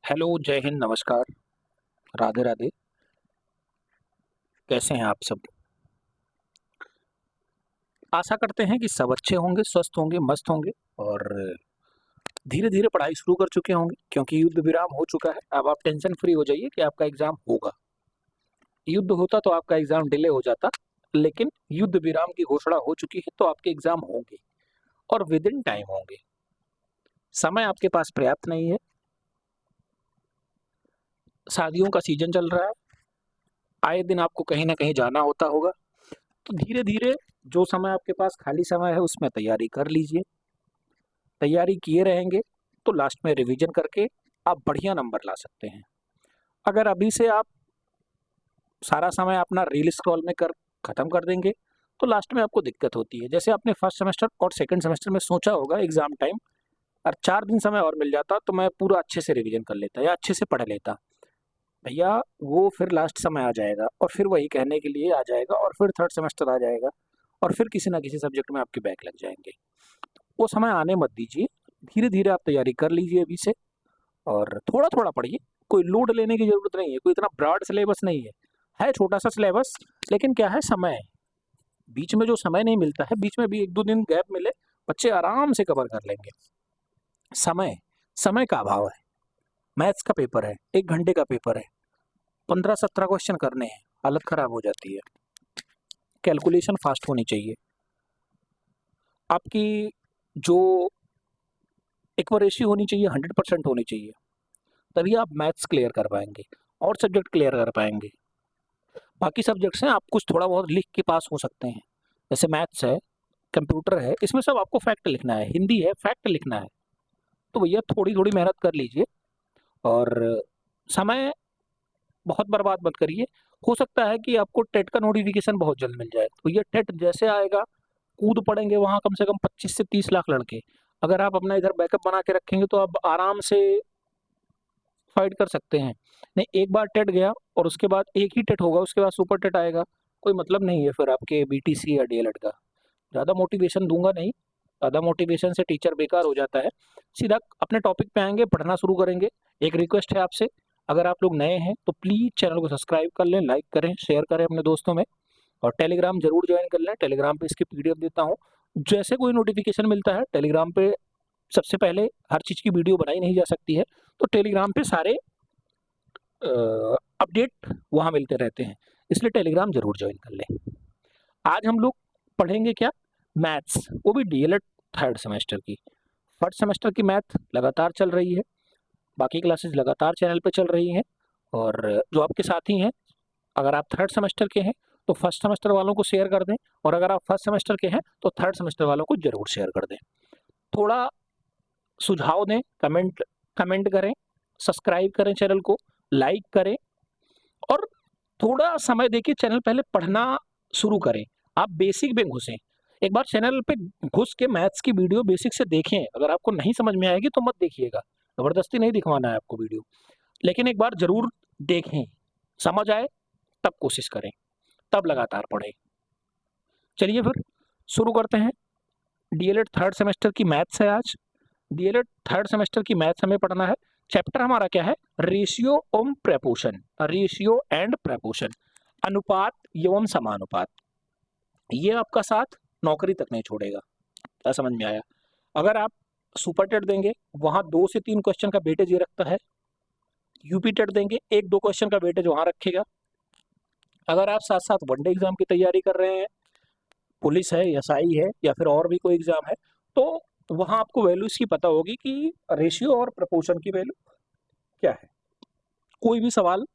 Hello, जय हिंद, नमस्कार, राधे राधे। कैसे हैं आप सब? आशा करते हैं कि सब अच्छे होंगे, स्वस्थ होंगे, मस्त होंगे और धीरे-धीरे पढ़ाई शुरू कर चुके होंगे क्योंकि युद्ध विराम हो चुका है। अब आप टेंशन फ्री हो जाइए कि आपका एग्ज़ाम होगा। युद्ध होता तो आपका एग्ज़ाम डिले हो जाता, लेकिन युद्ध विराम की घोषणा हो चुकी है तो आपके एग्ज़ाम होंगे और विदिन टाइम होंगे। समय आपके पास पर्याप्त नहीं है, शादियों का सीज़न चल रहा है, आए दिन आपको कहीं न कहीं जाना होता होगा, तो धीरे-धीरे जो समय आपके पास खाली समय है उसमें तैयारी कर लीजिए। तैयारी किए रहेंगे तो लास्ट में रिवीजन करके आप बढ़िया नंबर ला सकते हैं। अगर अभी से आप सारा समय अपना रील स्क्रॉल में कर खत्म कर देंगे तो लास्ट में आपको दिक्कत होती है। जैसे आपने फर्स्ट सेमेस्टर और सेकंड सेमेस्टर में सोचा होगा एग्जाम टाइम और 4 दिन समय और मिल जाता तो मैं पूरा अच्छे से रिवीजन कर लेता या अच्छे से पढ़ लेता। भैया वो फिर लास्ट समय आ जाएगा और फिर वही कहने के लिए आ जाएगा और फिर थर्ड सेमेस्टर आ जाएगा और फिर किसी ना किसी सब्जेक्ट में आपके बैक लग जाएँगे। वो समय आने मत दीजिए, धीरे-धीरे आप तैयारी कर लीजिए अभी से। और थोड़ा-थोड़ा पढ़िए, कोई लोड लेने की ज़रूरत नहीं है, कोई इतना ब्रॉड सिलेबस नहीं है। है छोटा-सा सिलेबस, लेकिन क्या है समय, बीच में जो समय नहीं मिलता है, बीच में भी 1-2 दिन गैप मिले, बच्चे आराम से कवर कर लेंगे। समय, समय का अभाव है, मैथ्स का पेपर है, 1 घंटे का पेपर है, 15-17 क्वेश्चन करने हैं, हालत खराब हो जाती है। कैलकुलेशन फास्ट होनी चाहिए। आपकी जो एक्यूरेसी होनी चाहिए 100% होनी चाहिए, तभी आप मैथ्स क्लियर कर पाएँगे और सब्जेक्ट क्लियर कर पाएँगे। बाकी सब्जेक्ट्स हैं, आप कुछ थोड़ा बहुत लिख के पास हो सकते हैं। जैसे मैथ्स है, कंप्यूटर है, इसमें सब आपको फैक्ट लिखना है, हिंदी है, फैक्ट लिखना है। तो भैया थोड़ी-थोड़ी मेहनत कर लीजिए और समय बहुत बर्बाद मत करिए। हो सकता है कि आपको टेट का नोटिफ़िकेशन बहुत जल्द मिल जाए। तो ये टेट जैसे आएगा, कूद पड़ेंगे वहाँ कम से कम 25 से 30 लाख लड़के। अगर आप अपना इधर बैकअप बना के रखेंगे तो आप आराम से फाइट कर सकते हैं। नहीं, एक बार टेट गया और उसके बाद एक ही टेट होगा, उसके बाद सुपर टेट आएगा, कोई मतलब नहीं है फिर आपके बीटीसी या डीएलएड का। ज़्यादा मोटिवेशन दूँगा नहीं, ज़्यादा मोटिवेशन से टीचर बेकार हो जाता है। सीधा अपने टॉपिक पे आएँगे, पढ़ना शुरू करेंगे। एक रिक्वेस्ट है आपसे, अगर आप लोग नए हैं तो प्लीज़ चैनल को सब्सक्राइब कर लें, लाइक करें, शेयर करें अपने दोस्तों में और टेलीग्राम ज़रूर जॉइन कर लें। टेलीग्राम पे इसकी पीडीएफ देता हूँ। जैसे कोई नोटिफ़िकेशन मिलता है टेलीग्राम पे, सबसे पहले हर चीज़ की वीडियो बनाई नहीं जा सकती है, तो टेलीग्राम पे सारे अपडेट वहाँ मिलते रहते हैं, इसलिए टेलीग्राम ज़रूर जॉइन कर लें। आज हम लोग पढ़ेंगे क्या? मैथ्स, वो भी डीएलएड थर्ड सेमेस्टर की। फर्स्ट सेमेस्टर की मैथ लगातार चल रही है, बाकी क्लासेस लगातार चैनल पे चल रही हैं और जो आपके साथी हैं, अगर आप थर्ड सेमेस्टर के हैं, तो फर्स्ट सेमेस्टर वालों को शेयर कर दें और अगर आप फर्स्ट सेमेस्टर के हैं, तो थर्ड सेमेस्टर वालों को ज़रूर शेयर कर दें। थोड़ा सुझाव दें, कमेंट कमेंट करें, सब्सक्राइब करें चैनल को, लाइक करें और थोड़ा समय देके चैनल पहले पढ़ना शुरू करें। आप बेसिक में घुसें। एक बार चैनल पे घुस के मैथ्स की वीडियो बेसिक से देखें। अगर आपको नहीं समझ में आएगी तो मत देखिएगा। ज़बरदस्ती नहीं दिखवाना है आपको वीडियो। लेकिन एक बार ज़रूर देखें। समझ आए तब कोशिश करें, तब लगातार पढ़ें। चलिए फिर शुरू करते हैं। डीएलएड थर्ड सेमेस्टर की मैथ्स है आज। डीएलएड थर्ड सेमेस्टर की मैथ्स हमें पढ़ना है। चैप्टर हमारा क्या है? रेशियो एवं प्रपोर्शन, रेशियो एंड प्रपोर्शन, अनुपात एवं समानुपात। ये आपका साथ नौकरी तक नहीं छोड़ेगा। क्या समझ में आया? अगर आप सुपर टेट देंगे, वहां 2 से 3 क्वेश्चन का वेटेज ये रखता है। यूपी टेट देंगे, 1-2 क्वेश्चन का वेटेज वहां रखेगा। अगर आप साथ साथ वनडे एग्जाम की तैयारी कर रहे हैं, पुलिस है, एसआई है या फिर और भी कोई एग्जाम है, तो वहां आपको वैल्यू इसकी पता होगी कि रेशियो और प्रपोर्शन की वैल्यू क्या है। कोई भी सवाल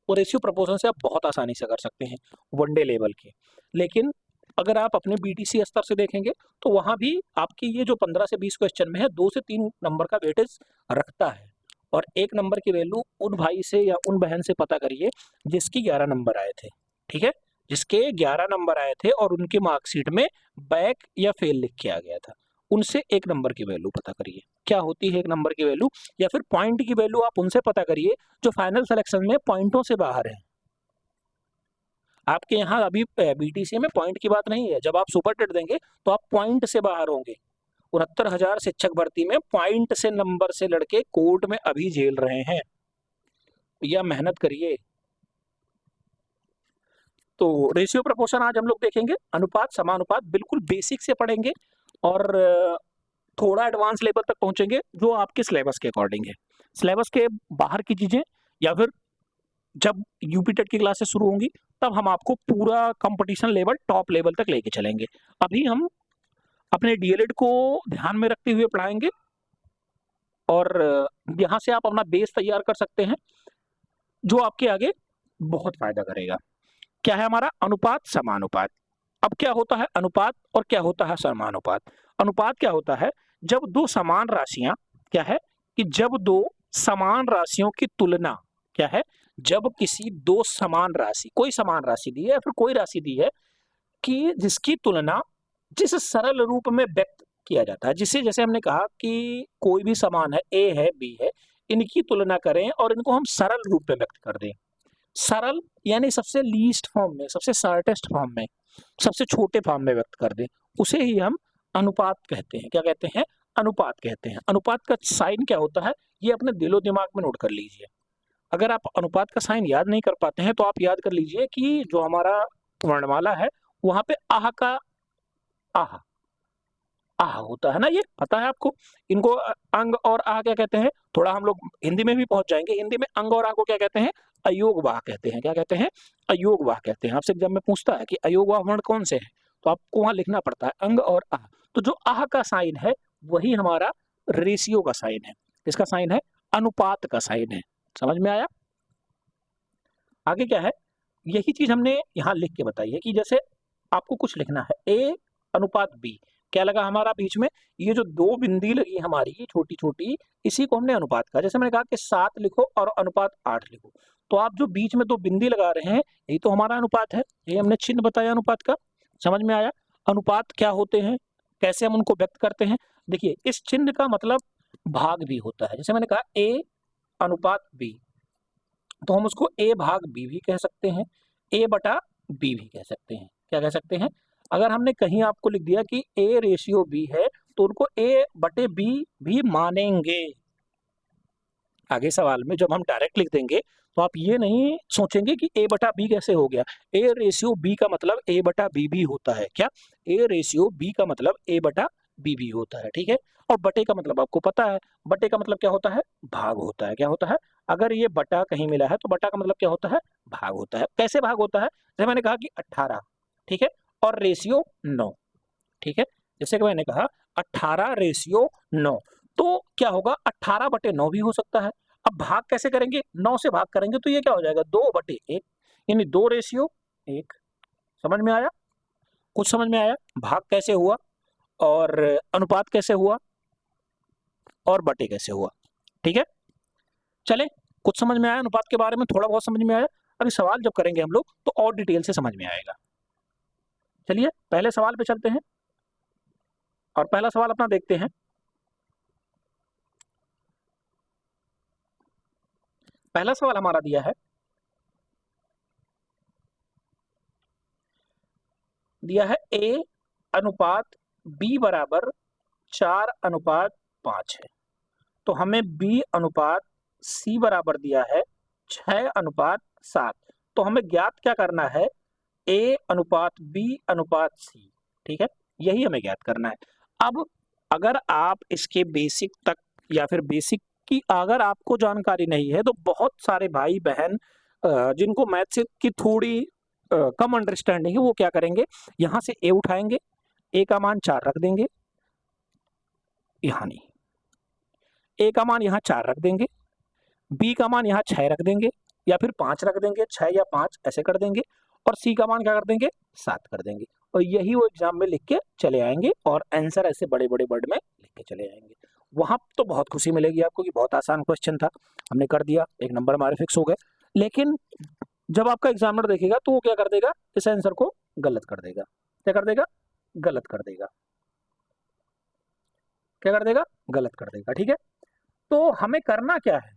वो रेशियो प्रपोर्शन से आप बहुत आसानी से कर सकते हैं वनडे लेवल के। लेकिन अगर आप अपने बीटीसी स्तर से देखेंगे तो वहां भी आपकी ये जो 15 से 20 क्वेश्चन में है, 2 से 3 नंबर का वेटेज रखता है और 1 नंबर की वैल्यू उन भाई से या उन बहन से पता करिए जिसकी 11 नंबर आए थे। ठीक है, जिसके 11 नंबर आए थे और उनके मार्कशीट में बैक या फेल लिख के आ गया था, उनसे 1 नंबर की वैल्यू पता करिए क्या होती है 1 नंबर की वैल्यू, या फिर पॉइंट की वैल्यू आप उनसे पता करिए जो फाइनल सिलेक्शन में पॉइंटों से बाहर है। आपके यहाँ अभी बीटीसी में पॉइंट की बात नहीं है, जब आप सुपर टेट देंगे तो आप पॉइंट से बाहर होंगे। 69,000 शिक्षक भर्ती में पॉइंट से नंबर से लड़के कोर्ट में अभी झेल रहे हैं, या मेहनत करिए। तो रेशियो प्रोपोर्शन आज हम लोग देखेंगे, अनुपात समानुपात बिल्कुल बेसिक से पढ़ेंगे और थोड़ा एडवांस लेवल तक पहुंचेंगे जो आपके सिलेबस के अकॉर्डिंग है। सिलेबस के बाहर की चीजें या फिर जब यूपी टेट की क्लासेस शुरू होंगी तब हम आपको पूरा कंपटीशन लेवल टॉप लेवल तक लेके चलेंगे। अभी हम अपने डीएलएड को ध्यान में रखते हुए पढ़ाएंगे और यहाँ से आप अपना बेस तैयार कर सकते हैं जो आपके आगे बहुत फायदा करेगा। क्या है हमारा अनुपात समानुपात। अब क्या होता है अनुपात और क्या होता है समानुपात। अनुपात क्या होता है, जब दो समान राशियां, क्या है कि जब दो समान राशियों की तुलना, क्या है जब किसी दो समान राशि, कोई समान राशि दी है या फिर कोई राशि दी है कि जिसकी तुलना जिस सरल रूप में व्यक्त किया जाता है, जिसे जैसे हमने कहा कि कोई भी समान है, ए है बी है, इनकी तुलना करें और इनको हम सरल रूप में व्यक्त कर दें। सरल यानी सबसे लीस्ट फॉर्म में, सबसे शॉर्टेस्ट फॉर्म में, सबसे छोटे फॉर्म में व्यक्त कर दें, उसे ही हम अनुपात कहते हैं। क्या कहते हैं, अनुपात कहते हैं। अनुपात का साइन क्या होता है ये अपने दिलो दिमाग में नोट कर लीजिए। अगर आप अनुपात का साइन याद नहीं कर पाते हैं तो आप याद कर लीजिए कि जो हमारा वर्णमाला है वहां पे आह का आह आह होता है ना, ये पता है आपको। इनको अंग और आह क्या कहते हैं, थोड़ा हम लोग हिंदी में भी पहुंच जाएंगे। हिंदी में अंग और आह को क्या कहते हैं, अयोग वाह कहते हैं। क्या कहते हैं, अयोग वाह कहते हैं। आपसे जब मैं पूछता है कि अयोग वाह वर्ण कौन से हैं तो आपको वहां लिखना पड़ता है अंग और आह। तो जो आह का साइन है वही हमारा रेशियो का साइन है। इसका साइन है अनुपात का साइन है। समझ में आया। आगे क्या है, यही चीज हमने यहाँ लिख के बताई है कि जैसे आपको कुछ लिखना है ए अनुपात बी, क्या लगा हमारा बीच में, ये जो दो बिंदी लगी हमारी छोटी छोटी, इसी को हमने अनुपात कहा। जैसे मैंने कहा कि 7 लिखो और अनुपात 8 लिखो, तो आप जो बीच में दो बिंदी लगा रहे हैं यही तो हमारा अनुपात है। ये हमने चिन्ह बताया अनुपात का। समझ में आया। अनुपात क्या होते हैं, कैसे हम उनको व्यक्त करते हैं। देखिए इस चिन्ह का मतलब भाग भी होता है। जैसे मैंने कहा ए अनुपात बी, तो हम उसको ए भाग बी भी कह सकते हैं, ए बटा बी भी कह सकते हैं। क्या कह सकते हैं, अगर हमने कहीं आपको लिख दिया कि ए रेशियो बी है तो उनको ए बटे बी भी मानेंगे। आगे सवाल में जब हम डायरेक्ट लिख देंगे तो आप ये नहीं सोचेंगे कि ए बटा बी कैसे हो गया। ए रेशियो बी का मतलब ए बटा बी भी होता है। क्या, ए रेशियो बी का मतलब ए बटा बी भी होता है। ठीक है। और बटे का मतलब आपको पता है, बटे का मतलब क्या होता है, भाग होता है। क्या होता है, अगर ये बटा कहीं मिला है तो बटा का मतलब क्या होता है, भाग होता है। कैसे भाग होता है, जैसे मैंने कहा कि 18, ठीक है, और रेशियो 9, ठीक है। जैसे कि मैंने कहा 18 रेशियो 9, तो क्या होगा 18 बटे 9 भी हो सकता है। अब भाग कैसे करेंगे, 9 से भाग करेंगे तो ये क्या हो जाएगा 2 बटे 1, यानी 2 रेशियो 1। समझ में आया, कुछ समझ में आया, भाग कैसे हुआ और अनुपात कैसे हुआ और बटे कैसे हुआ। ठीक है, चले, कुछ समझ में आया अनुपात के बारे में, थोड़ा बहुत समझ में आया। अभी सवाल जब करेंगे हम लोग तो और डिटेल से समझ में आएगा। चलिए पहले सवाल पे चलते हैं और पहला सवाल अपना देखते हैं। पहला सवाल हमारा दिया है, ए अनुपात बी बराबर 4 अनुपात 5 है, तो हमें बी अनुपात सी बराबर दिया है 6 अनुपात 7। तो हमें ज्ञात क्या करना है, ए अनुपात बी अनुपात सी। ठीक है, यही हमें ज्ञात करना है। अब अगर आप इसके बेसिक तक या फिर बेसिक की अगर आपको जानकारी नहीं है तो बहुत सारे भाई बहन जिनको मैथ्स की थोड़ी कम अंडरस्टैंडिंग है वो क्या करेंगे, यहां से ए उठाएंगे, ए का मान 4 रख देंगे, यहां नहीं, ए का मान यहां 4 रख देंगे, बी का मान यहां 6 रख देंगे या फिर 5 रख देंगे, 6 या 5 ऐसे कर देंगे, और सी का मान क्या कर देंगे 7 कर देंगे, और यही वो एग्जाम में लिख के चले आएंगे और आंसर ऐसे बड़े बड़े वर्ड में लिख के चले आएंगे। वहां तो बहुत खुशी मिलेगी आपको कि बहुत आसान क्वेश्चन था, हमने कर दिया, 1 नंबर हमारे फिक्स हो गए। लेकिन जब आपका एग्जामिनर देखेगा तो वो क्या कर देगा, इस आंसर को गलत कर देगा। क्या कर देगा, गलत कर देगा। क्या कर देगा, गलत कर देगा। ठीक है, तो हमें करना क्या है,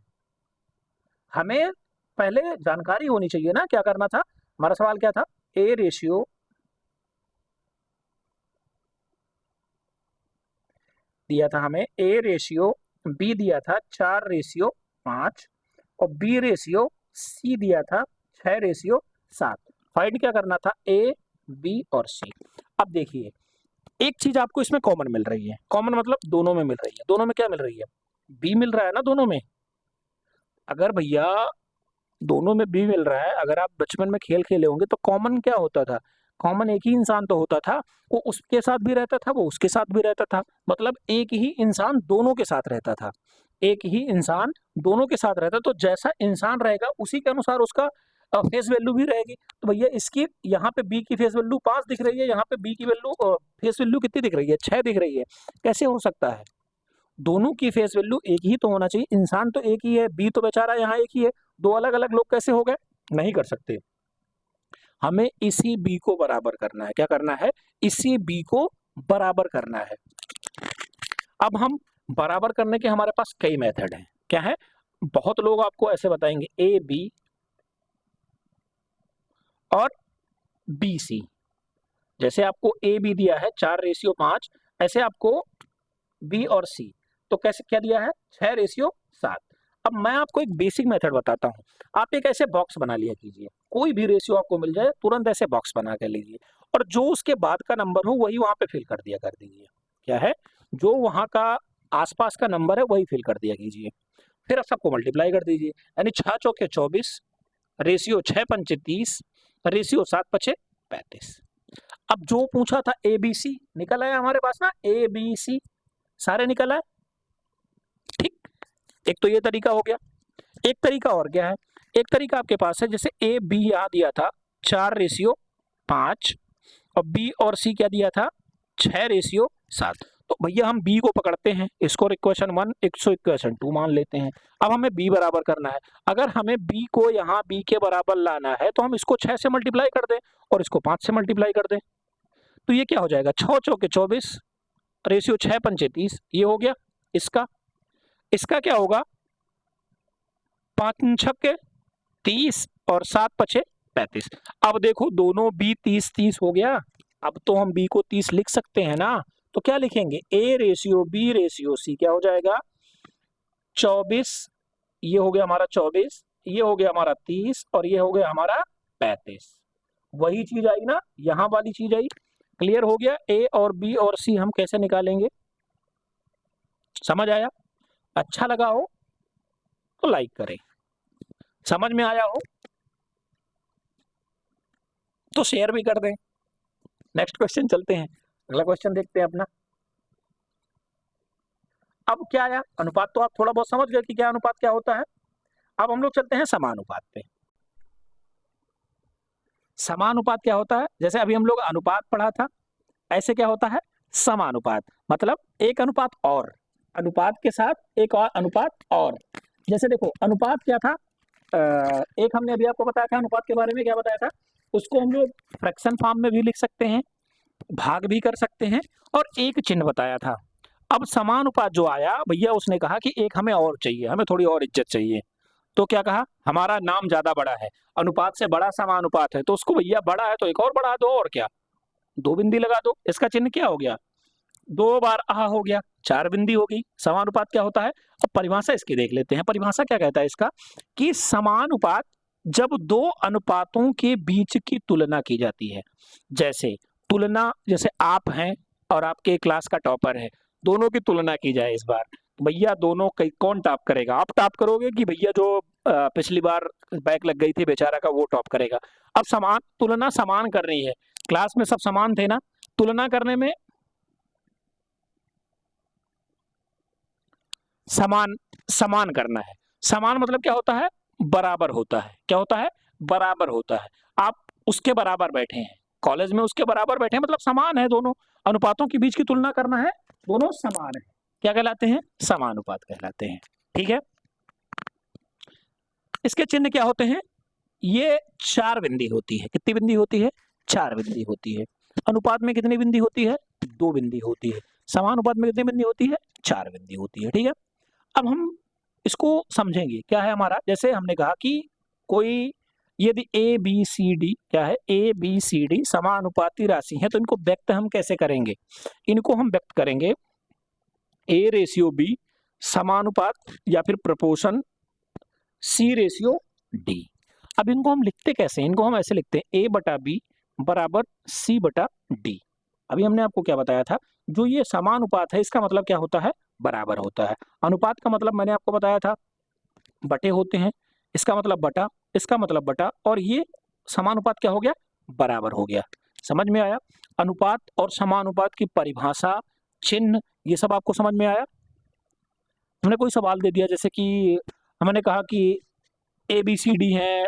हमें पहले जानकारी होनी चाहिए ना क्या करना था। हमारा सवाल क्या था, ए रेशियो दिया था हमें A रेशियो B दिया था 4:5 और B रेशियो C दिया था 6:7। फाइंड क्या करना था? A, B और C। अब देखिए एक चीज आपको इसमें कॉमन मिल रही है, कॉमन मतलब दोनों में मिल रही है। दोनों में क्या मिल रही है? B मिल रहा है ना दोनों में। अगर भैया दोनों में B मिल रहा है, अगर आप बचपन में खेल खेले होंगे तो कॉमन क्या होता था? कॉमन एक ही इंसान तो होता था, वो उसके साथ भी रहता था, वो उसके साथ भी रहता था। मतलब एक ही इंसान दोनों के साथ रहता था। एक ही इंसान दोनों के साथ रहता, तो जैसा इंसान रहेगा उसी के अनुसार उसका फेस वैल्यू भी रहेगी। तो भैया इसकी यहाँ पे B की फेस वैल्यू 5 दिख रही है, यहाँ पे B की वैल्यू फेस वैल्यू कितनी दिख रही है? 6 दिख रही है। कैसे हो सकता है? दोनों की फेस वैल्यू एक ही तो होना चाहिए। इंसान तो एक ही है, B तो बेचारा यहाँ एक ही है, दो अलग अलग लोग कैसे हो गए? नहीं कर सकते। हमें इसी B को बराबर करना है। क्या करना है? इसी B को बराबर करना है। अब हम बराबर करने के हमारे पास कई मेथड हैं। क्या है? बहुत लोग आपको ऐसे बताएंगे A B और B C। जैसे आपको A B दिया है 4:5, ऐसे आपको B और C तो कैसे क्या दिया है? 6:7। अब मैं आपको एक बेसिक मेथड बताता हूँ। आप एक ऐसे बॉक्स बना लिया कीजिए, कोई भी रेशियो आपको मिल जाए तुरंत ऐसे बॉक्स बना कर लीजिए और जो उसके बाद का नंबर हो वही वहां पे फिल कर दिया कर दीजिए। क्या है? जो वहां का आसपास का नंबर है वही फिल कर दिया कीजिए। फिर आप सबको मल्टीप्लाई कर दीजिए, यानी 6 चौके 24, रेशियो 6 पंचे 30, रेशियो 7 पचे 35। अब जो पूछा था ABC निकल आया हमारे पास ना, ABC सारे निकल आए। ठीक, एक तो ये तरीका हो गया। एक तरीका और क्या है? एक तरीका आपके पास है, जैसे A B यहाँ दिया था 4:5 और B और C क्या दिया था? 6:7। तो भैया हम B को पकड़ते हैं, इसको इक्वेशन 1, इसको इक्वेशन 2 मान लेते हैं। अब हमें B बराबर करना है। अगर हमें B को यहाँ B के बराबर लाना है तो हम इसको 6 से मल्टीप्लाई कर दें और इसको 5 से मल्टीप्लाई कर दें। तो ये क्या हो जाएगा? 6 चौके 24, रेशियो 6 पंचे 30, ये हो गया इसका। इसका क्या होगा? 5 छक्के 30 और 7 पचे 35। अब देखो दोनों B 30-30 हो गया। अब तो हम B को 30 लिख सकते हैं ना। तो क्या लिखेंगे? A ratio B ratio C क्या हो जाएगा? 24, ये हो गया हमारा 24, ये हो गया हमारा 30 और ये हो गया हमारा 35। वही चीज आई ना, यहां वाली चीज आई। क्लियर हो गया? A और B और C हम कैसे निकालेंगे? समझ आया? अच्छा लगा हो तो लाइक करें, समझ में आया हो तो शेयर भी कर दें। नेक्स्ट क्वेश्चन चलते हैं, अगला क्वेश्चन देखते हैं अपना। अब क्या आया? अनुपात तो आप थोड़ा बहुत समझ गए कि क्या अनुपात क्या होता है। अब हम लोग चलते हैं समानुपात पे। समानुपात क्या होता है? जैसे अभी हम लोग अनुपात पढ़ा था, ऐसे क्या होता है? समानुपात मतलब एक अनुपात और, अनुपात के साथ एक और अनुपात और। जैसे देखो अनुपात क्या था? एक हमने अभी आपको बताया था अनुपात के बारे में, क्या बताया था? उसको हम लोग फ्रैक्शन फॉर्म में भी लिख सकते हैं, भाग भी कर सकते हैं और एक चिन्ह बताया था। अब समानुपात जो आया भैया, उसने कहा कि एक हमें और चाहिए, हमें थोड़ी और इज्जत चाहिए। तो क्या कहा? हमारा नाम ज्यादा बड़ा है, अनुपात से बड़ा समानुपात है, तो उसको भैया बड़ा है तो एक और बढ़ा दो, और क्या, 2 बिंदी लगा दो। इसका चिन्ह क्या हो गया? 2 बार आ हो गया, 4 बिंदी हो गई। समानुपात क्या होता है? अब परिभाषा इसकी देख लेते हैं। परिभाषा क्या कहता है इसका? कि समानुपात जब दो अनुपातों के बीच की तुलना की जाती है। जैसे तुलना, जैसे आप हैं और आपके क्लास का टॉपर है, दोनों की तुलना की जाए इस बार, भैया दोनों कौन टॉप करेगा? आप टॉप करोगे कि भैया जो पिछली बार बैक लग गई थी बेचारा का वो टॉप करेगा? अब समान तुलना समान कर रही है, क्लास में सब समान थे ना, तुलना करने में समान समान करना है। समान मतलब क्या होता है? बराबर होता है। क्या होता है? बराबर होता है। आप उसके बराबर बैठे हैं, कॉलेज में उसके बराबर बैठे हैं, मतलब समान है दोनों। अनुपातों के बीच की तुलना करना है, दोनों समान है, क्या कहलाते हैं? समानुपात कहलाते हैं। ठीक है, इसके चिन्ह क्या होते हैं? ये 4 बिंदी होती है। कितनी बिंदी होती है? 4 बिंदी होती है। अनुपात में कितनी बिंदी होती है? 2 बिंदी होती है। समानुपात में कितनी बिंदी होती है? 4 बिंदी होती है। ठीक है, अब हम इसको समझेंगे। क्या है हमारा? जैसे हमने कहा कि कोई यदि ए बी सी डी, क्या है? ए बी सी डी समानुपाती राशि है, तो इनको व्यक्त हम कैसे करेंगे? इनको हम व्यक्त करेंगे ए रेशियो बी समानुपात या फिर प्रपोर्शन सी रेशियो डी। अब इनको हम लिखते कैसे हैं? इनको हम ऐसे लिखते हैं ए बटा बी बराबर सी बटा डी। अभी हमने आपको क्या बताया था, जो ये समानुपात है इसका मतलब क्या होता है? बराबर होता है। अनुपात का मतलब मैंने आपको बताया था बटे होते हैं, इसका मतलब बटा, इसका मतलब बटा, और ये समानुपात क्या हो गया? बराबर हो गया। समझ में आया? अनुपात और समानुपात की परिभाषा, चिन्ह, ये सब आपको समझ में आया? हमने कोई सवाल दे दिया जैसे कि हमने कहा कि ए बी सी डी है,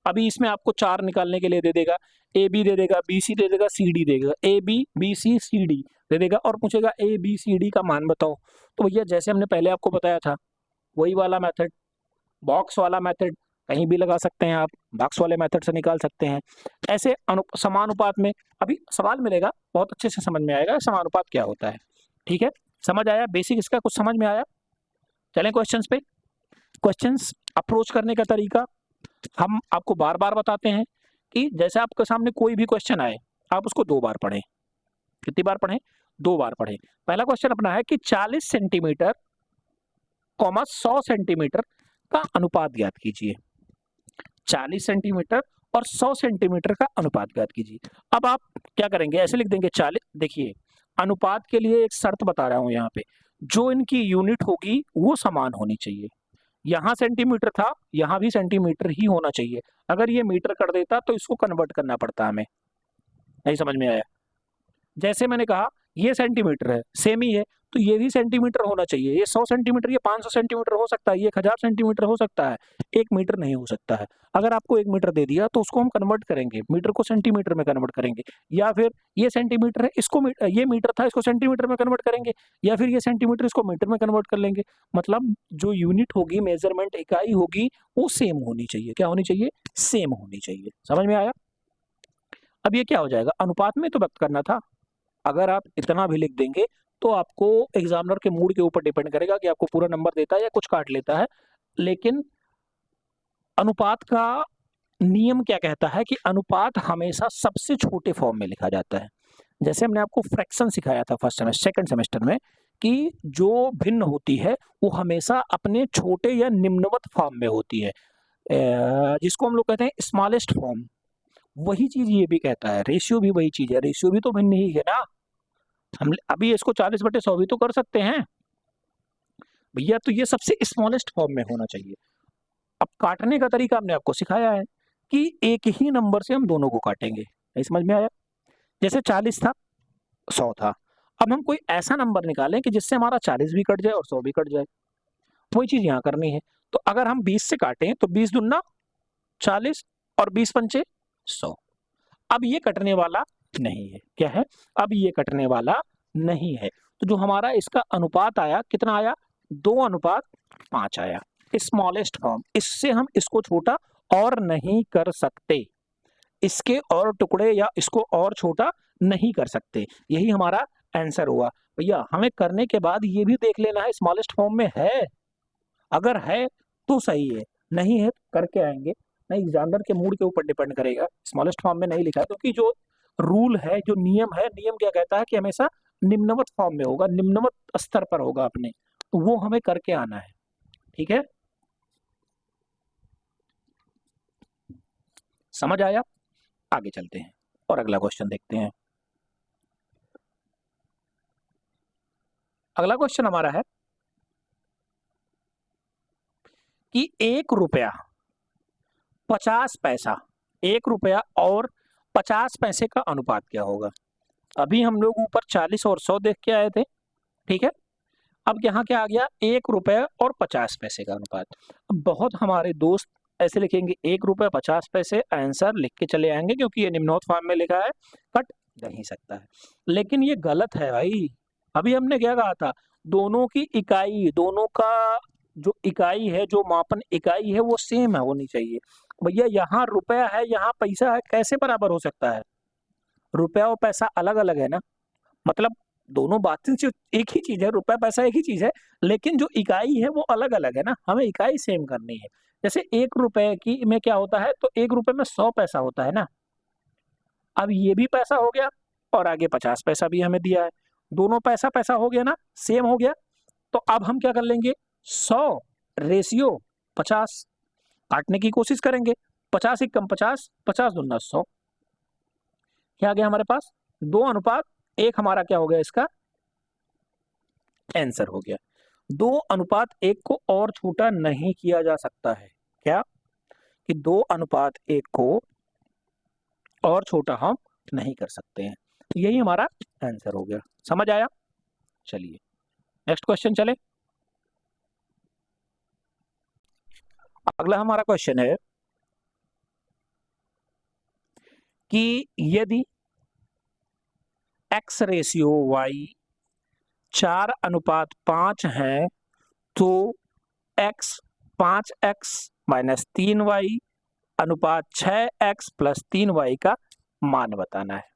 अभी इसमें आपको 4 निकालने के लिए दे देगा, ए बी दे देगा, बी सी दे देगा, सी डी देगा, A B B C C D दे देगा और पूछेगा ए बी सी डी का मान बताओ। तो भैया जैसे हमने पहले आपको बताया था वही वाला मेथड, बॉक्स वाला मेथड, कहीं भी लगा सकते हैं आप, बॉक्स वाले मेथड से निकाल सकते हैं। ऐसे समानुपात में अभी सवाल मिलेगा, बहुत अच्छे से समझ में आएगा समानुपात क्या होता है। ठीक है, समझ आया? बेसिक इसका कुछ समझ में आया? चलें क्वेश्चंस पे। क्वेश्चंस अप्रोच करने का तरीका हम आपको बार बार बताते हैं कि जैसे आपके सामने कोई भी क्वेश्चन आए आप उसको 2 बार पढ़ें। कितनी बार पढ़ें? 2 बार पढ़ें। पहला क्वेश्चन अपना है कि 40 सेंटीमीटर, 100 सेंटीमीटर का अनुपात ज्ञात कीजिए। 40 सेंटीमीटर और 100 सेंटीमीटर का अनुपात ज्ञात कीजिए। अब आप क्या करेंगे? ऐसे लिख देंगे 40। देखिए अनुपात के लिए एक शर्त बता रहा हूं यहाँ पे, जो इनकी यूनिट होगी वो समान होनी चाहिए। यहाँ सेंटीमीटर था, यहाँ भी सेंटीमीटर ही होना चाहिए। अगर ये मीटर कर देता तो इसको कन्वर्ट करना पड़ता हमें। नहीं समझ में आया? जैसे मैंने कहा ये सेंटीमीटर है, सेम ही है, तो ये भी सेंटीमीटर होना चाहिए। ये 100 सेंटीमीटर, ये 500 सेंटीमीटर हो सकता है, ये 1000 सेंटीमीटर हो सकता है, 1 मीटर नहीं हो सकता है। अगर आपको 1 मीटर दे दिया तो उसको हम कन्वर्ट करेंगे, मीटर को सेंटीमीटर में कन्वर्ट करेंगे, या फिर ये सेंटीमीटर है, इसको ये मीटर था, इसको सेंटीमीटर में कन्वर्ट करेंगे, या फिर ये सेंटीमीटर, इसको मीटर में कन्वर्ट कर लेंगे। मतलब जो यूनिट होगी, मेजरमेंट इकाई होगी, वो सेम होनी चाहिए। क्या होनी चाहिए? सेम होनी चाहिए। समझ में आया? अब ये क्या हो जाएगा? अनुपात में तो व्यक्त करना था। अगर आप इतना भी लिख देंगे तो आपको एग्जामिनर के मूड के ऊपर डिपेंड करेगा कि आपको पूरा नंबर देता है या कुछ काट लेता है। लेकिन अनुपात का नियम क्या कहता है कि अनुपात हमेशा सबसे छोटे फॉर्म में लिखा जाता है। जैसे हमने आपको फ्रैक्शन सिखाया था फर्स्ट सेमेस्टर, सेकंड सेमेस्टर में, कि जो भिन्न होती है वो हमेशा अपने छोटे या निम्नवत फॉर्म में होती है, जिसको हम लोग कहते हैं स्मॉलेस्ट फॉर्म। वही चीज ये भी कहता है, रेशियो भी वही चीज है, रेशियो भी तो भिन्न ही है ना। हम अभी इसको 40/100 भी तो कर सकते हैं भैया, तो ये सबसे स्मॉलेस्ट फॉर्म में होना चाहिए। अब काटने का तरीका हमने आपको सिखाया है कि एक ही नंबर से हम दोनों को काटेंगे। नहीं समझ में आया? जैसे 40 था, 100 था, अब हम कोई ऐसा नंबर निकालें कि जिससे हमारा 40 भी कट जाए और 100 भी कट जाए। वही चीज यहाँ करनी है। तो अगर हम 20 से काटें तो 20 दूना 40 और 20 पंचे 100। अब ये कटने वाला नहीं है। क्या है? अब ये कटने वाला नहीं है। तो जो हमारा इसका अनुपात आया, कितना आया? 2:5 आया, स्मॉलेस्ट फॉर्म। इससे हम इसको छोटा और नहीं कर सकते, इसके और टुकड़े या इसको और छोटा नहीं कर सकते। यही हमारा आंसर हुआ। भैया हमें करने के बाद ये भी देख लेना है स्मॉलेस्ट फॉर्म में है। अगर है तो सही है, नहीं है तो करके आएंगे। नहीं, एग्जामिनर के मूड के ऊपर डिपेंड करेगा। स्मॉलेस्ट फॉर्म में नहीं लिखा है क्योंकि जो रूल है, जो नियम है, नियम क्या कहता है कि हमेशा निम्नवत फॉर्म में होगा, निम्नवत स्तर पर होगा अपने, तो वो हमें करके आना है। ठीक है, समझ आया? आगे चलते हैं और अगला क्वेश्चन देखते हैं। अगला क्वेश्चन हमारा है कि 1 रुपया 50 पैसा, 1 रुपया और 50 पैसे का अनुपात क्या होगा? अभी हम लोग ऊपर 40 और 100 देख के आए थे। ठीक है, अब यहाँ क्या आ गया? 1 रुपया और 50 पैसे का अनुपात। अब बहुत हमारे दोस्त ऐसे लिखेंगे 1 रुपया 50 पैसे, आंसर लिख के चले आएंगे क्योंकि ये निम्नोक्त फॉर्म में लिखा है, कट नहीं सकता है। लेकिन ये गलत है भाई। अभी हमने क्या कहा था? दोनों की इकाई, दोनों का जो इकाई है, जो मापन इकाई है, वो सेम है, होनी चाहिए। भैया यहाँ रुपया है, यहाँ पैसा है, कैसे बराबर हो सकता है? रुपया और पैसा अलग अलग है ना, मतलब दोनों बातें जो एक ही चीज है, रुपया पैसा एक ही चीज है, लेकिन जो इकाई है वो अलग अलग है ना, हमें इकाई सेम करनी है। जैसे 1 रुपए की में क्या होता है, तो 1 रुपए में 100 पैसा होता है ना। अब ये भी पैसा हो गया और आगे 50 पैसा भी हमें दिया है, दोनों पैसा पैसा हो गया ना, सेम हो गया। तो अब हम क्या कर लेंगे, 100 रेशियो 50 काटने की कोशिश करेंगे। 50 एक कम 50, 50 दूना 100, क्या आ गया हमारे पास 2:1 हमारा क्या हो गया, इसका आंसर हो गया। 2:1 को और छोटा नहीं किया जा सकता है, क्या कि 2:1 को और छोटा हम नहीं कर सकते हैं। तो यही हमारा आंसर हो गया, समझ आया। चलिए नेक्स्ट क्वेश्चन चले। अगला हमारा क्वेश्चन है कि यदि x रेशियो y 4:5 है तो x 5x माइनस 3y अनुपात 6x प्लस 3y का मान बताना है।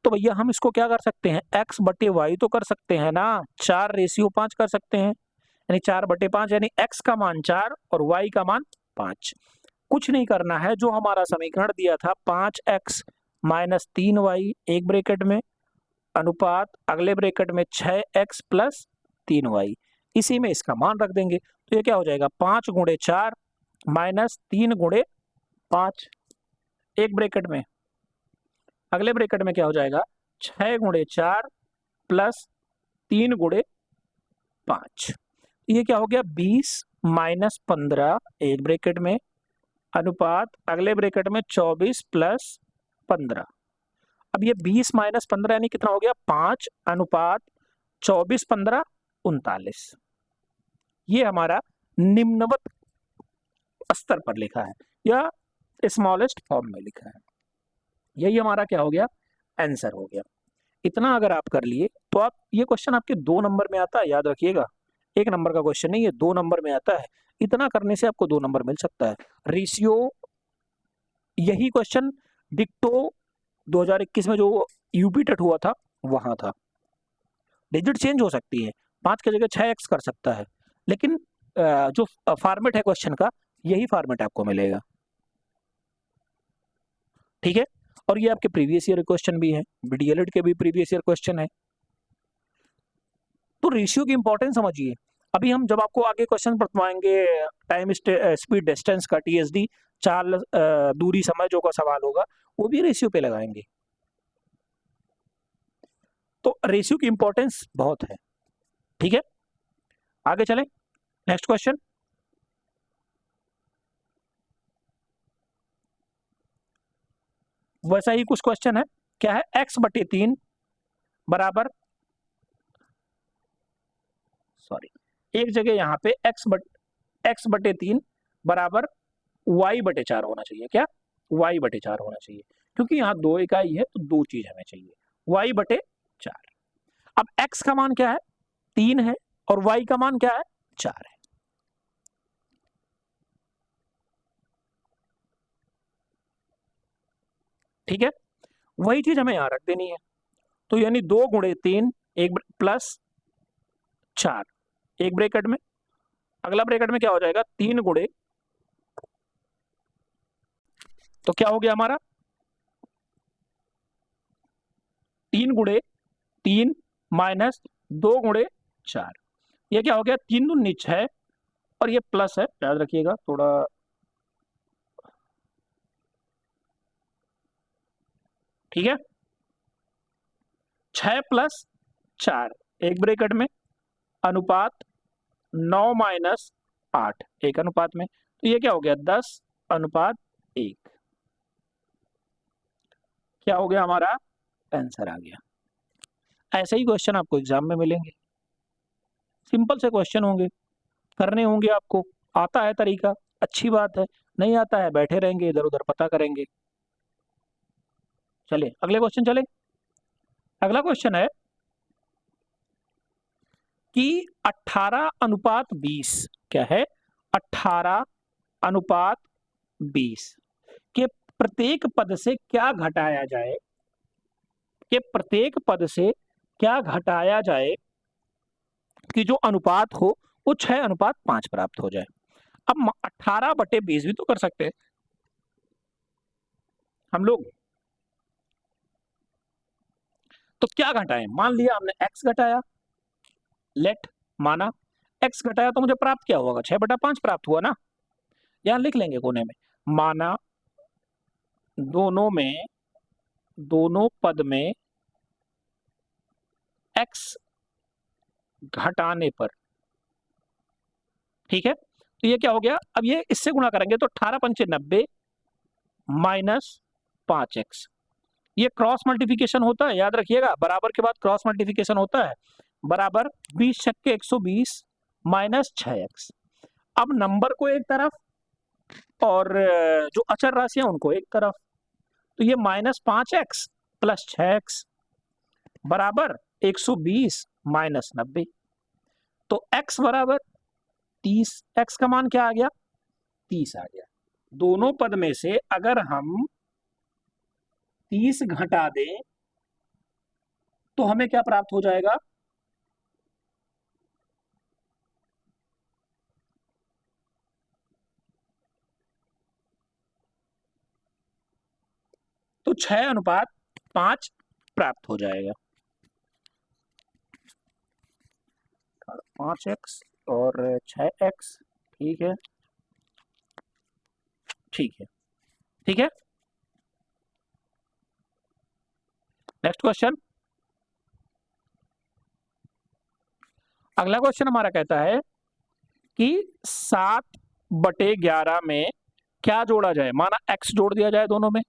तो भैया हम इसको क्या कर सकते हैं, x बटे y तो कर सकते हैं ना, 4:5 कर सकते हैं, यानी 4/5 यानी x का मान 4 और y का मान 5। कुछ नहीं करना है, जो हमारा समीकरण दिया था 5x माइनस 3y एक ब्रैकेट में अनुपात अगले ब्रैकेट में 6x प्लस 3y, इसी में इसका मान रख देंगे। तो ये क्या हो जाएगा 5 गुणे 4 माइनस 3 गुणे 5 एक ब्रैकेट में, अगले ब्रैकेट में क्या हो जाएगा 6 गुणे 4 प्लस 3 गुणे 5, ये क्या हो गया 20 माइनस 15 एक ब्रैकेट में अनुपात अगले ब्रैकेट में 24 प्लस 15। अब ये 20 माइनस 15 यानी कितना हो गया 5 अनुपात 24 15 39। ये हमारा निम्नवत स्तर पर लिखा है या स्मॉलेस्ट फॉर्म में लिखा है, यही हमारा क्या हो गया आंसर हो गया। इतना अगर आप कर लिए तो आप, ये क्वेश्चन आपके 2 नंबर में आता है, याद रखिएगा, 1 नंबर का क्वेश्चन नहीं है, 2 नंबर में आता है। इतना करने से आपको 2 नंबर मिल सकता है। रेशियो, यही क्वेश्चन डिक्टो 2021 में जो यूपी टेट हुआ था वहां था। डिजिट चेंज हो सकती है, 5 की जगह 6x कर सकता है, लेकिन जो फॉर्मेट है क्वेश्चन का यही फॉर्मेट आपको मिलेगा, ठीक है। और ये आपके प्रीवियस ईयर क्वेश्चन भी है, डीएलएड के भी प्रीवियस ईयर क्वेश्चन है। तो रेशियो की इंपॉर्टेंस समझिए। अभी हम जब आपको आगे क्वेश्चन पढ़वाएंगे टाइम स्पीड डिस्टेंस का, टीएसडी चाल दूरी समय जो का सवाल होगा वो भी रेशियो पे लगाएंगे। तो रेशियो की इंपॉर्टेंस बहुत है, ठीक है। आगे चलें, नेक्स्ट क्वेश्चन। वैसा ही कुछ क्वेश्चन है, क्या है x/3 बराबर, सॉरी एक जगह यहाँ पे x/3 बराबर y/4 होना चाहिए, क्या y/4 होना चाहिए, क्योंकि यहाँ 2 इकाई है तो 2 चीज हमें चाहिए, y/4। अब x का मान क्या है 3 है और y का मान क्या है 4 है, ठीक है। वही चीज हमें यहां रख देनी है। तो यानी 2 गुणे 3 एक प्लस 4 एक ब्रैकेट में, अगला ब्रैकेट में क्या हो जाएगा 3 गुणे, तो क्या हो गया हमारा 3 गुणे 3 माइनस 2 गुणे 4, ये क्या हो गया 3 दूनी 6 और ये प्लस है, याद रखिएगा थोड़ा, ठीक है। 6 प्लस 4 एक ब्रैकेट में अनुपात 9 माइनस 8 एक अनुपात में, तो ये क्या हो गया 10:1, क्या हो गया हमारा आंसर आ गया। ऐसे ही क्वेश्चन आपको एग्जाम में मिलेंगे, सिंपल से क्वेश्चन होंगे, करने होंगे आपको, आता है तरीका अच्छी बात है, नहीं आता है बैठे रहेंगे इधर उधर पता करेंगे। चलिए अगले क्वेश्चन चले। अगला क्वेश्चन है कि 18:20, क्या है 18:20 के प्रत्येक पद से क्या घटाया जाए, के प्रत्येक पद से क्या घटाया जाए कि जो अनुपात हो वो 6:5 प्राप्त हो जाए। अब 18/20 भी तो कर सकते हैं हम लोग, तो क्या घटाएं, मान लिया हमने x घटाया, लेट माना x घटाया तो मुझे प्राप्त क्या होगा, 6/5 प्राप्त हुआ ना। यहां लिख लेंगे कोने में, माना दोनों पद में x घटाने पर, ठीक है। तो ये क्या हो गया, अब ये इससे गुणा करेंगे तो 18×5 = 90 माइनस 5x, ये क्रॉस मल्टीप्लिकेशन होता है, याद रखिएगा, बराबर के बाद क्रॉस मल्टीप्लिकेशन होता है, बराबर 20 × 120 माइनस 6x। अब नंबर को एक तरफ और जो अचर राशि है उनको एक तरफ, तो ये -5x प्लस 6x बराबर 120 माइनस 90, तो x बराबर 30, x का मान क्या आ गया, 30 आ गया। दोनों पद में से अगर हम 30 घटा दें तो हमें क्या प्राप्त हो जाएगा, तो 6:5 प्राप्त हो जाएगा। 5x और 6x, ठीक है, ठीक है, ठीक है। नेक्स्ट क्वेश्चन, अगला क्वेश्चन हमारा कहता है कि 7/11 में क्या जोड़ा जाए, माना x जोड़ दिया जाए दोनों में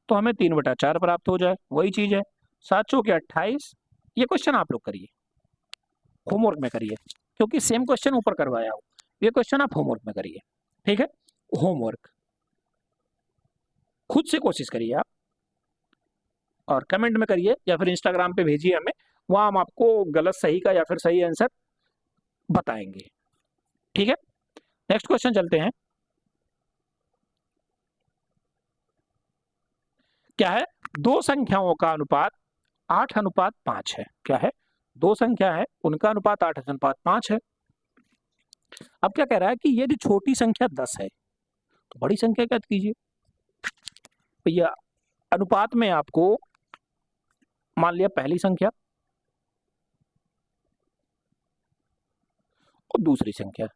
तो हमें 3/4 प्राप्त हो जाए, वही चीज है, 7 चौके 28। ये क्वेश्चन आप लोग करिए, होमवर्क में करिए, क्योंकि सेम क्वेश्चन ऊपर करवाया हो, ये क्वेश्चन आप होमवर्क में करिए, ठीक है। होमवर्क खुद से कोशिश करिए आप, और कमेंट में करिए या फिर इंस्टाग्राम पे भेजिए हमें, वहां हम आपको गलत सही का या फिर सही आंसर बताएंगे, ठीक है। नेक्स्ट क्वेश्चन चलते हैं, क्या है, दो संख्याओं का अनुपात 8:5 है, क्या है, दो संख्या है उनका अनुपात 8:5 है। अब क्या कह रहा है कि यदि छोटी संख्या 10 है तो बड़ी संख्या क्या कीजिए, भैया अनुपात में आपको मान लिया पहली संख्या और दूसरी संख्या,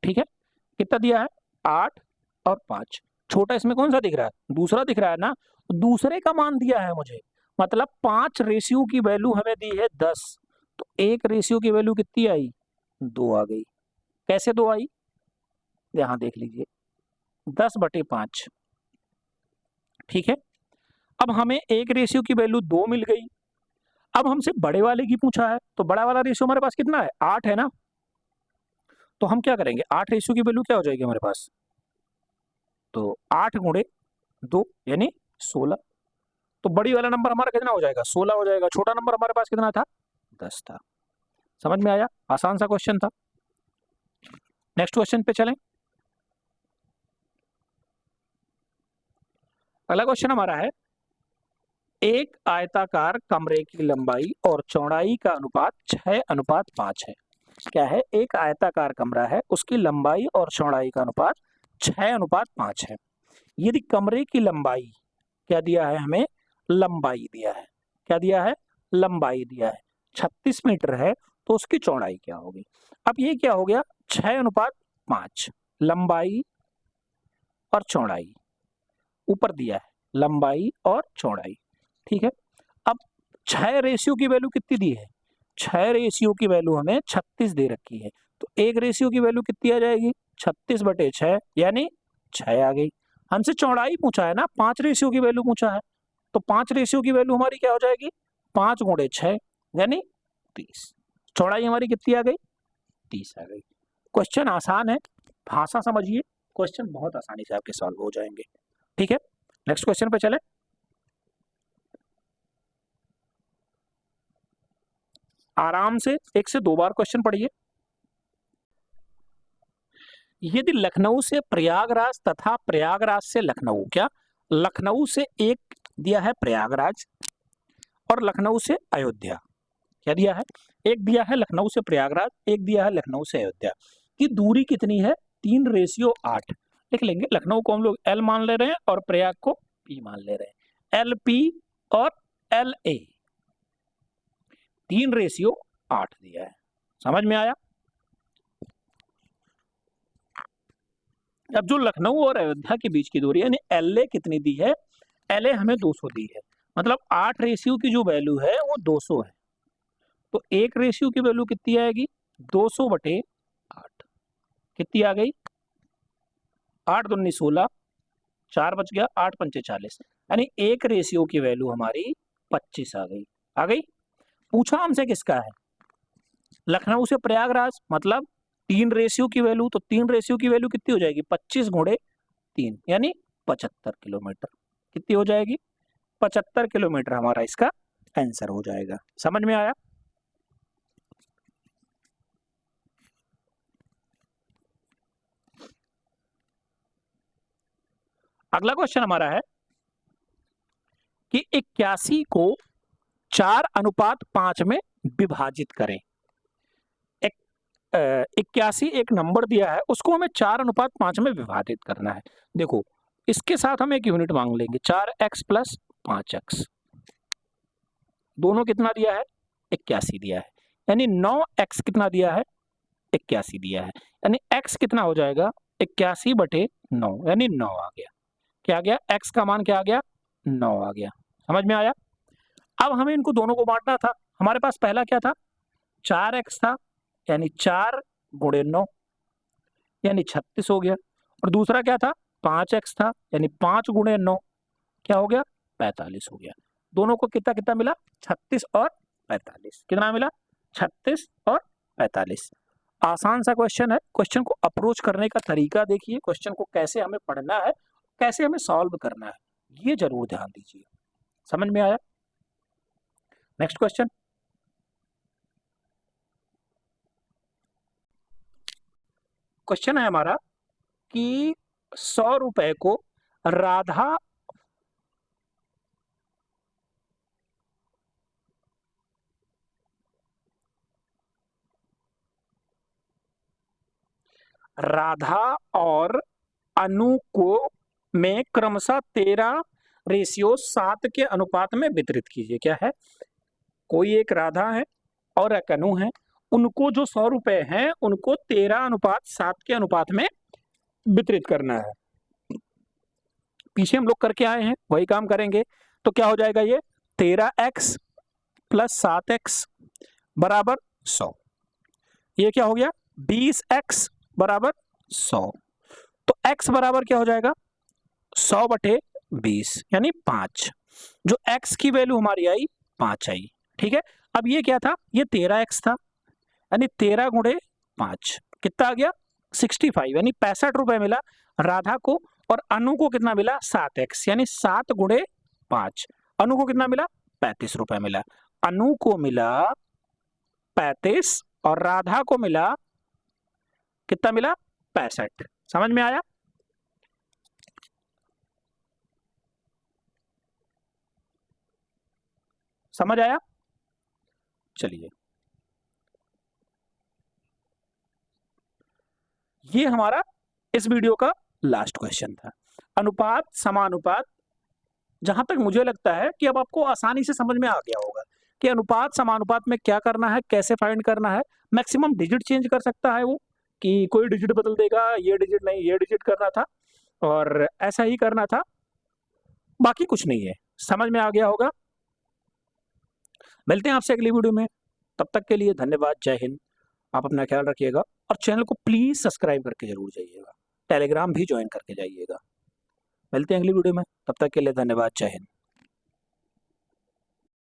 ठीक है, कितना दिया है, 8 और 5, छोटा इसमें कौन सा दिख रहा है, दूसरा दिख रहा है ना, दूसरे का मान दिया है मुझे, मतलब 5 रेशियो की वैल्यू हमें दी है 10, तो 1 रेशियो की वैल्यू कितनी आई, 2 आ गई। कैसे 2 आई, यहां देख लीजिए, 10/5, ठीक है। अब हमें 1 रेशियो की वैल्यू 2 मिल गई, अब हमसे बड़े वाले की पूछा है, तो बड़ा वाला रेशियो हमारे पास कितना है, 8 है ना, तो हम क्या करेंगे, 8 रेशियो की वैल्यू क्या हो जाएगी हमारे पास, तो 8 × 2 यानी 16, तो बड़ी वाला नंबर हमारा कितना हो जाएगा, 16 हो जाएगा, छोटा नंबर हमारे पास कितना था, 10 था। समझ में आया, आसान सा क्वेश्चन था। नेक्स्ट क्वेश्चन पे चलें, अगला क्वेश्चन हमारा है, एक आयताकार कमरे की लंबाई और चौड़ाई का अनुपात 6:5 है, क्या है, एक आयताकार कमरा है उसकी लंबाई और चौड़ाई का अनुपात 6:5 है। यदि कमरे की लंबाई, क्या दिया है हमें, लंबाई दिया है, क्या दिया है, लंबाई दिया है, 36 मीटर है, तो उसकी चौड़ाई क्या होगी। अब ये क्या हो गया, 6:5, लंबाई और चौड़ाई, ऊपर दिया है लंबाई और चौड़ाई, ठीक है। अब 6 रेशियो की वैल्यू कितनी दी है, 6 रेशियो की वैल्यू हमें 36 दे रखी है, तो 1 रेशियो की वैल्यू कितनी आ जाएगी, 36/6 यानी 6 आ गई। हमसे चौड़ाई पूछा है ना, 5 रेशियो की वैल्यू पूछा है, तो 5 रेशियो की वैल्यू हमारी क्या हो जाएगी, 5 × 6 यानी 30, चौड़ाई हमारी कितनी आ गई, 30 आ गई। क्वेश्चन आसान है, भाषा समझिए, क्वेश्चन बहुत आसानी से आपके सॉल्व हो जाएंगे, ठीक है। नेक्स्ट क्वेश्चन पे चले, आराम से 1 से 2 बार क्वेश्चन पढ़िए। यदि लखनऊ से प्रयागराज तथा प्रयागराज से लखनऊ, क्या, लखनऊ से एक दिया है प्रयागराज और लखनऊ से अयोध्या, क्या दिया है, एक दिया है लखनऊ से प्रयागराज, एक दिया है लखनऊ से अयोध्या, की दूरी कितनी है, 3:8 लिख लेंगे। लखनऊ को हम लोग L मान ले रहे हैं और प्रयाग को P मान ले रहे हैं, LP और LA, 3:8 दिया है। समझ में आया? अब जो लखनऊ और अयोध्या के बीच की दूरी यानी LA कितनी दी है? LA हमें 200 दी है, मतलब 8 रेशियो की जो वैल्यू है वो 200 है। तो 1 रेशियो की वैल्यू कितनी आएगी? 200/8। कितनी आ गई? 8 दूनी 16, 4 बच गया, 8 पंचे 40, यानी 1 रेशियो की वैल्यू हमारी 25 आ गई। आ गई? पूछा हमसे किसका है? लखनऊ से प्रयागराज, मतलब 3 रेशियो की वैल्यू, तो 3 रेशियो की वैल्यू कितनी हो जाएगी? 25 गुणे 3 यानी 75 किलोमीटर। कितनी हो जाएगी? 75 किलोमीटर हमारा इसका आंसर हो जाएगा। समझ में आया? अगला क्वेश्चन हमारा है कि 81 को 4:5 में विभाजित करें। 81 एक नंबर दिया है, उसको हमें 4:5 में विभाजित करना है। देखो, इसके साथ हम एक यूनिट मांग लेंगे, 4x + 5x। दोनों कितना दिया है? 81 दिया है, यानी 9x कितना दिया है? 81 दिया है, यानी x कितना हो जाएगा? 81/9, यानी 9 आ गया। क्या आ गया? x का मान क्या आ गया? 9 आ गया। समझ में आया? अब हमें इनको दोनों को बांटना था। हमारे पास पहला क्या था? 4x था, यानी 4 गुणे 9 यानी 36 हो गया। और दूसरा क्या था? 5x था, यानी 5 गुणे 9 क्या हो गया? 45 हो गया। दोनों को कितना कितना मिला? 36 और 45। कितना मिला? 36 और 45। आसान सा क्वेश्चन है। क्वेश्चन को अप्रोच करने का तरीका देखिए, क्वेश्चन को कैसे हमें पढ़ना है, कैसे हमें सॉल्व करना है, ये जरूर ध्यान दीजिए। समझ में आया? Next question. क्वेश्चन है हमारा कि 100 रुपए को राधा और अनु को में क्रमशः 13:7 के अनुपात में वितरित कीजिए। क्या है? कोई एक राधा है और एक अनु है, उनको जो 100 रुपए हैं उनको 13:7 के अनुपात में वितरित करना है। पीछे हम लोग करके आए हैं, वही काम करेंगे। तो क्या हो जाएगा? ये 13x + 7x बराबर 100। ये क्या हो गया? 20x बराबर 100। तो x बराबर क्या हो जाएगा? 100/20 यानी 5। जो x की वैल्यू हमारी आई 5 आई। ठीक है, अब ये क्या था? ये 13x था, यानी 13 गुणे 5 कितना आ गया? 65, यानी 65 रुपए मिला राधा को। और अनु को कितना मिला? 7x, यानी 7 गुणे 5। अनु को कितना मिला? 35 रुपए मिला। अनु को मिला 35 और राधा को मिला कितना मिला? 65। समझ में आया? समझ आया? चलिए, ये हमारा इस वीडियो का लास्ट क्वेश्चन था। अनुपात समानुपात, जहां तक मुझे लगता है कि अब आपको आसानी से समझ में आ गया होगा कि अनुपात समानुपात में क्या करना है, कैसे फाइंड करना है। मैक्सिमम डिजिट चेंज कर सकता है वो, कि कोई डिजिट बदल देगा, ये डिजिट नहीं ये डिजिट करना था, और ऐसा ही करना था, बाकी कुछ नहीं है। समझ में आ गया होगा। मिलते हैं आपसे अगली वीडियो में, तब तक के लिए धन्यवाद। जय हिंद। आप अपना ख्याल रखिएगा और चैनल को प्लीज सब्सक्राइब करके जरूर जाइएगा, टेलीग्राम भी ज्वाइन करके जाइएगा। मिलते हैं अगली वीडियो में, तब तक के लिए धन्यवाद। जय हिंद।